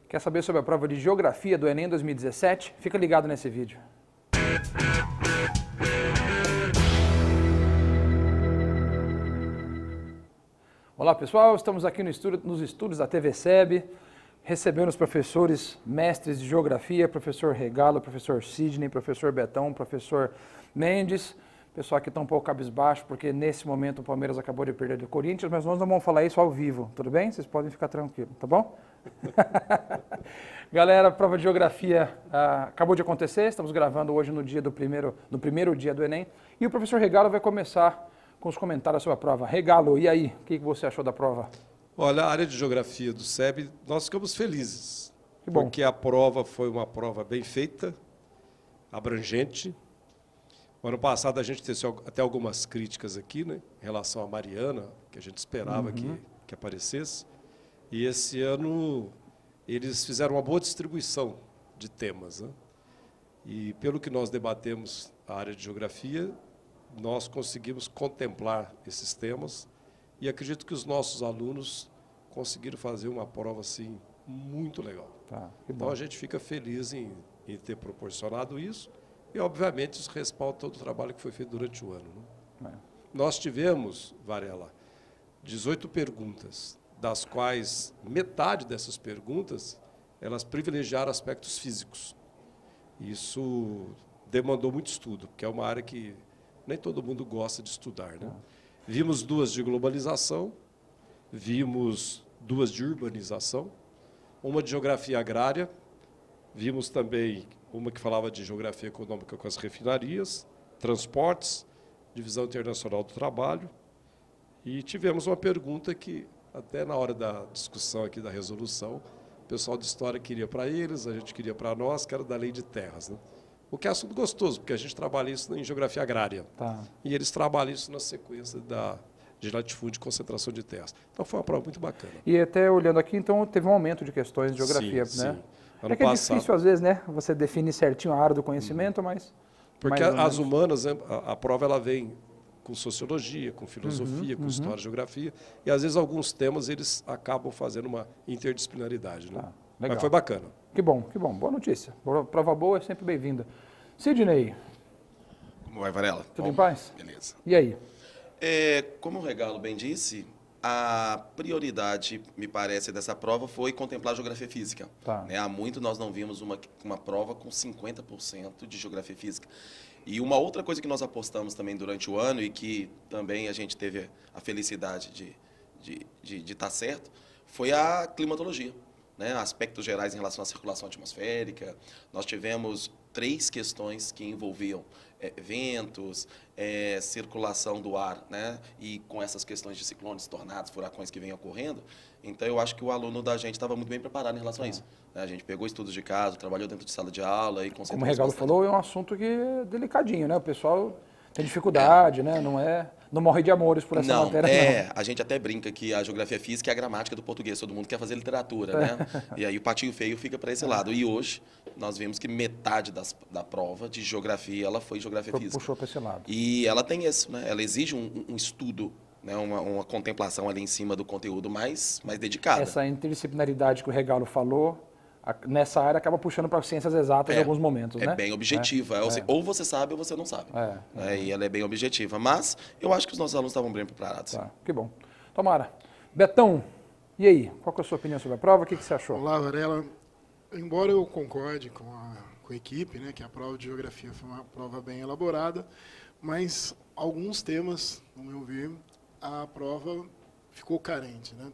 Quer saber sobre a prova de Geografia do Enem 2017? Fica ligado nesse vídeo. Olá pessoal, estamos aqui nos estúdios da TV SEB, recebendo os professores mestres de Geografia, professor Regalo, professor Sidney, professor Betão, professor Mendes. O pessoal aqui está um pouco cabisbaixo, porque nesse momento o Palmeiras acabou de perder do Corinthians, mas nós não vamos falar isso ao vivo, tudo bem? Vocês podem ficar tranquilos, tá bom? Galera, a prova de Geografia acabou de acontecer, estamos gravando hoje no primeiro dia do Enem, e o professor Regalo vai começar com os comentários sobre a prova. Regalo, e aí, o que você achou da prova? Olha, a área de Geografia do SEB, nós ficamos felizes, Que bom. porque a prova foi uma prova bem feita, abrangente. O ano passado a gente teve até algumas críticas aqui, né, em relação a Mariana, que a gente esperava que aparecesse. E esse ano eles fizeram uma boa distribuição de temas, né? E pelo que nós debatemos a área de Geografia, nós conseguimos contemplar esses temas e acredito que os nossos alunos conseguiram fazer uma prova assim muito legal. Tá, então a gente fica feliz em ter proporcionado isso. E, obviamente, isso respalda todo o trabalho que foi feito durante o ano, né? Nós tivemos, Varela, 18 perguntas, das quais metade dessas perguntas, elas privilegiaram aspectos físicos. Isso demandou muito estudo, porque é uma área que nem todo mundo gosta de estudar, né? Vimos duas de globalização, vimos duas de urbanização, uma de geografia agrária, vimos também uma que falava de geografia econômica com as refinarias, transportes, divisão internacional do trabalho. E tivemos uma pergunta que, até na hora da discussão aqui da resolução, o pessoal de história queria para eles, a gente queria para nós, que era da lei de terras, né? O que é assunto gostoso, porque a gente trabalha isso em geografia agrária. Tá. E eles trabalham isso na sequência de latifúndio e concentração de terras. Então foi uma prova muito bacana. E até olhando aqui, então teve um aumento de questões de geografia, sim, né? Sim. É que é difícil, às vezes, né? Você definir certinho a área do conhecimento, mas... Porque as humanas, a prova ela vem com sociologia, com filosofia, com história, geografia, e às vezes alguns temas eles acabam fazendo uma interdisciplinaridade, né? Tá, legal. Mas foi bacana. Que bom, que bom. Boa notícia. Prova boa é sempre bem-vinda. Sidney. Como vai, Varela? Tudo em paz? Beleza. E aí? Como o Regalo bem disse, a prioridade, me parece, dessa prova foi contemplar a geografia física. Tá. Há muito nós não vimos uma prova com 50% de geografia física. E uma outra coisa que nós apostamos também durante o ano e que também a gente teve a felicidade de estar certo, foi a climatologia, né? Aspectos gerais em relação à circulação atmosférica. Nós tivemos 3 questões que envolviam ventos, circulação do ar, né? E com essas questões de ciclones, tornados, furacões que vêm ocorrendo. Então, eu acho que o aluno da gente estava muito bem preparado em relação a isso. A gente pegou estudos de caso, trabalhou dentro de sala de aula e concentrou. Como o Regalo falou, é um assunto que é delicadinho, né? O pessoal tem dificuldade, né? Não morre de amores por essa matéria, não. A gente até brinca que a geografia física é a gramática do português. Todo mundo quer fazer literatura, né? E aí o patinho feio fica para esse lado. E hoje nós vimos que metade da prova de geografia ela foi geografia física. Puxou para esse lado. E ela tem isso, né? Ela exige um estudo, né? Uma contemplação ali em cima do conteúdo mais dedicada. Essa interdisciplinaridade que o Regalo falou, nessa área acaba puxando para ciências exatas em alguns momentos, né? É bem objetiva. Ou você sabe ou você não sabe. E ela é bem objetiva. Mas eu acho que os nossos alunos estavam bem preparados. Tá, que bom. Tomara. Betão, e aí? Qual que é a sua opinião sobre a prova? O que você achou? Olá, Varela. Embora eu concorde com a equipe, né, que a prova de geografia foi uma prova bem elaborada, mas alguns temas, no meu ver, a prova ficou carente, né?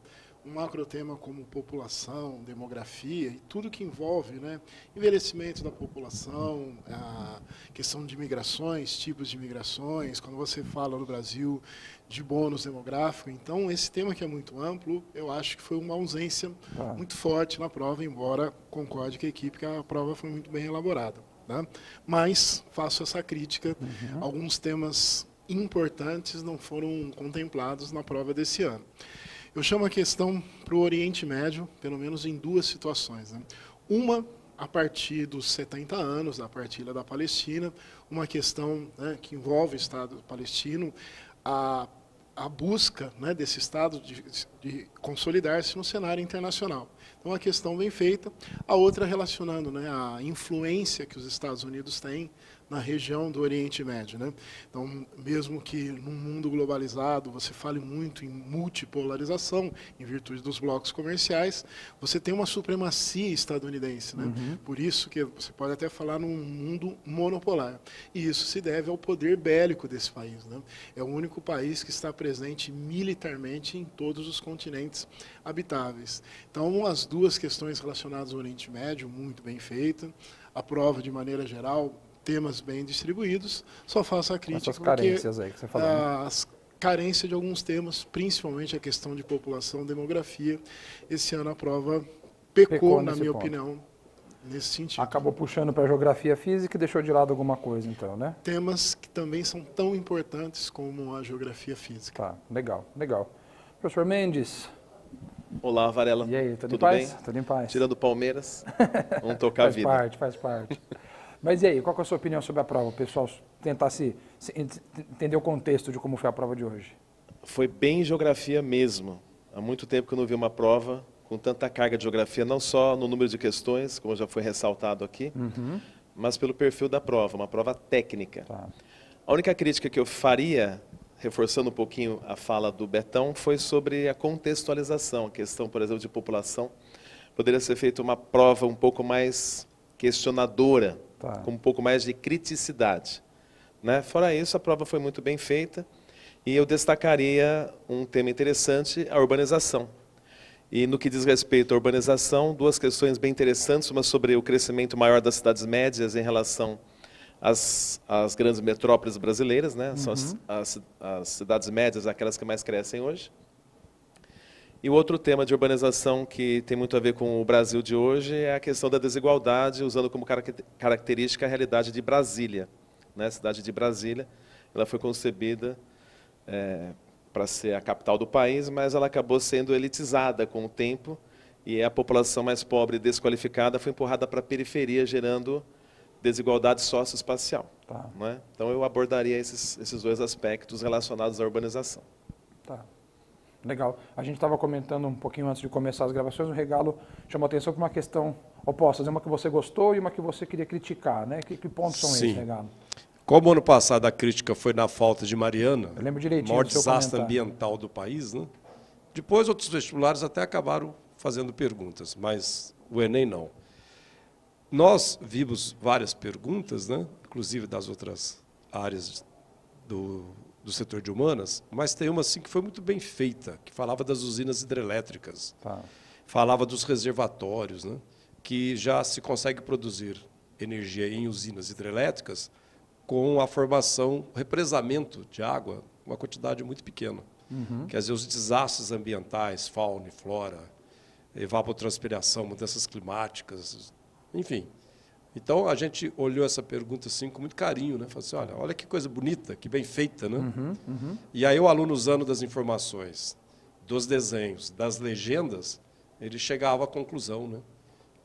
Um macrotema como população, demografia e tudo que envolve, né, envelhecimento da população, a questão de migrações, tipos de migrações, quando você fala no Brasil de bônus demográfico. Então, esse tema que é muito amplo, eu acho que foi uma ausência muito forte na prova, embora concorde com a equipe que a prova foi muito bem elaborada, né? Mas faço essa crítica, alguns temas importantes não foram contemplados na prova desse ano. Eu chamo a questão para o Oriente Médio, pelo menos em 2 situações, né? Uma, a partir dos 70 anos da partilha da Palestina, uma questão, né, que envolve o Estado palestino, a a busca, né, desse Estado de consolidar-se no cenário internacional. Então, a questão bem feita. A outra relacionando, né, a influência que os Estados Unidos têm na região do Oriente Médio, né? Então, mesmo que num mundo globalizado você fale muito em multipolarização, em virtude dos blocos comerciais, você tem uma supremacia estadunidense, né? Por isso que você pode até falar num mundo monopolar. E isso se deve ao poder bélico desse país, né? É o único país que está presente militarmente em todos os continentes habitáveis. Então, as duas questões relacionadas ao Oriente Médio, muito bem feita. A prova, de maneira geral, temas bem distribuídos, só faço a crítica essas carências aí que você falou, né? As carências de alguns temas, principalmente a questão de população, demografia, esse ano a prova pecou na minha opinião, nesse sentido. Acabou puxando para a geografia física e deixou de lado alguma coisa, então, né? Temas que também são tão importantes como a geografia física. Tá, legal, legal. Professor Mendes. Olá, Varela. E aí, tudo bem? Tudo em paz. Tirando o Palmeiras, vamos tocar a vida. Faz parte. Mas e aí, qual que é a sua opinião sobre a prova? O pessoal tentar entender o contexto de como foi a prova de hoje. Foi bem geografia mesmo. Há muito tempo que eu não vi uma prova com tanta carga de geografia, não só no número de questões, como já foi ressaltado aqui, mas pelo perfil da prova, uma prova técnica. Tá. A única crítica que eu faria, reforçando um pouquinho a fala do Betão, foi sobre a contextualização, a questão, por exemplo, de população. Poderia ser feita uma prova um pouco mais questionadora, com um pouco mais de criticidade, né? Fora isso, a prova foi muito bem feita e eu destacaria um tema interessante, a urbanização. E no que diz respeito à urbanização, duas questões bem interessantes, uma sobre o crescimento maior das cidades médias em relação às grandes metrópoles brasileiras, né? São as cidades médias, aquelas que mais crescem hoje. E o outro tema de urbanização que tem muito a ver com o Brasil de hoje é a questão da desigualdade, usando como característica a realidade de Brasília, né? A cidade de Brasília, ela foi concebida para ser a capital do país, mas ela acabou sendo elitizada com o tempo e a população mais pobre e desqualificada foi empurrada para a periferia, gerando desigualdade socioespacial. Tá. Né? Então eu abordaria esses dois aspectos relacionados à urbanização. Tá. Legal. A gente estava comentando um pouquinho antes de começar as gravações, o Regalo chamou atenção para uma questão oposta, uma que você gostou e uma que você queria criticar, né? Que pontos são esses, Regalo? Como ano passado a crítica foi na falta de Mariana, eu lembro direitinho, o maior desastre ambiental do país, né? Depois outros vestibulares até acabaram fazendo perguntas, mas o Enem não. Nós vimos várias perguntas, né? Inclusive das outras áreas do setor de humanas, mas tem uma assim que foi muito bem feita, que falava das usinas hidrelétricas, falava dos reservatórios, né, que já se consegue produzir energia em usinas hidrelétricas com a formação, represamento de água, uma quantidade muito pequena. Quer dizer, os desastres ambientais, fauna e flora, evapotranspiração, mudanças climáticas, enfim. Então, a gente olhou essa pergunta assim com muito carinho, né? Falou assim, olha que coisa bonita, que bem feita, né? E aí o aluno, usando das informações, dos desenhos, das legendas, ele chegava à conclusão, né?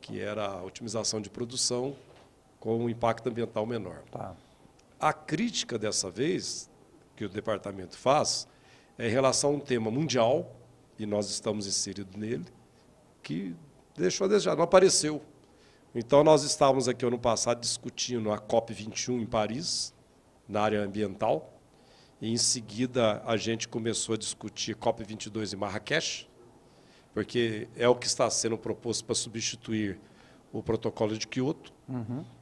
Que era a otimização de produção com um impacto ambiental menor. A crítica dessa vez, que o departamento faz, é em relação a um tema mundial, e nós estamos inseridos nele, que deixou a desejar, não apareceu. Então, nós estávamos aqui ano passado discutindo a COP21 em Paris, na área ambiental, e em seguida a gente começou a discutir COP22 em Marrakech, porque é o que está sendo proposto para substituir o protocolo de Kyoto.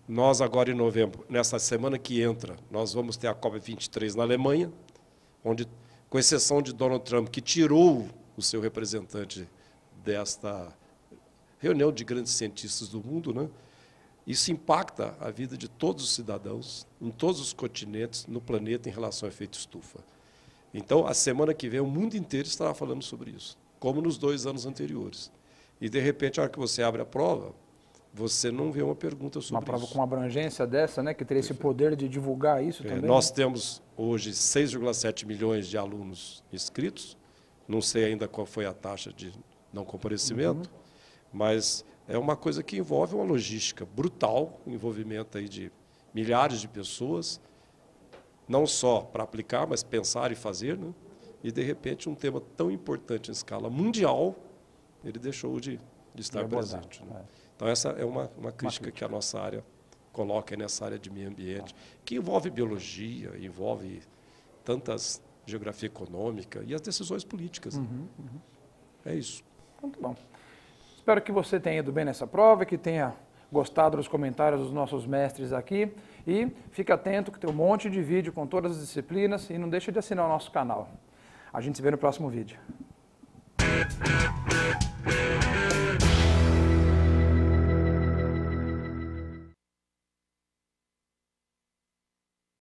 Nós agora em novembro, nessa semana que entra, nós vamos ter a COP23 na Alemanha, onde, com exceção de Donald Trump, que tirou o seu representante desta reunião de grandes cientistas do mundo, né? Isso impacta a vida de todos os cidadãos, em todos os continentes, no planeta, em relação ao efeito estufa. Então, a semana que vem, o mundo inteiro estará falando sobre isso, como nos 2 anos anteriores. E, de repente, a hora que você abre a prova, você não vê uma pergunta sobre isso. Uma prova com uma abrangência dessa, né, que teria esse poder de divulgar isso também. Nós temos, hoje, 6,7 milhões de alunos inscritos. Não sei ainda qual foi a taxa de não comparecimento, mas é uma coisa que envolve uma logística brutal, envolvimento aí de milhares de pessoas, não só para aplicar, mas pensar e fazer, né? E, de repente, um tema tão importante em escala mundial, ele deixou de estar presente. Né? Então, essa é uma crítica que a nossa área coloca nessa área de meio ambiente, que envolve biologia, envolve tantas geografia econômica e as decisões políticas. É isso. Muito bom. Espero que você tenha ido bem nessa prova, que tenha gostado dos comentários dos nossos mestres aqui. E fique atento que tem um monte de vídeo com todas as disciplinas e não deixe de assinar o nosso canal. A gente se vê no próximo vídeo.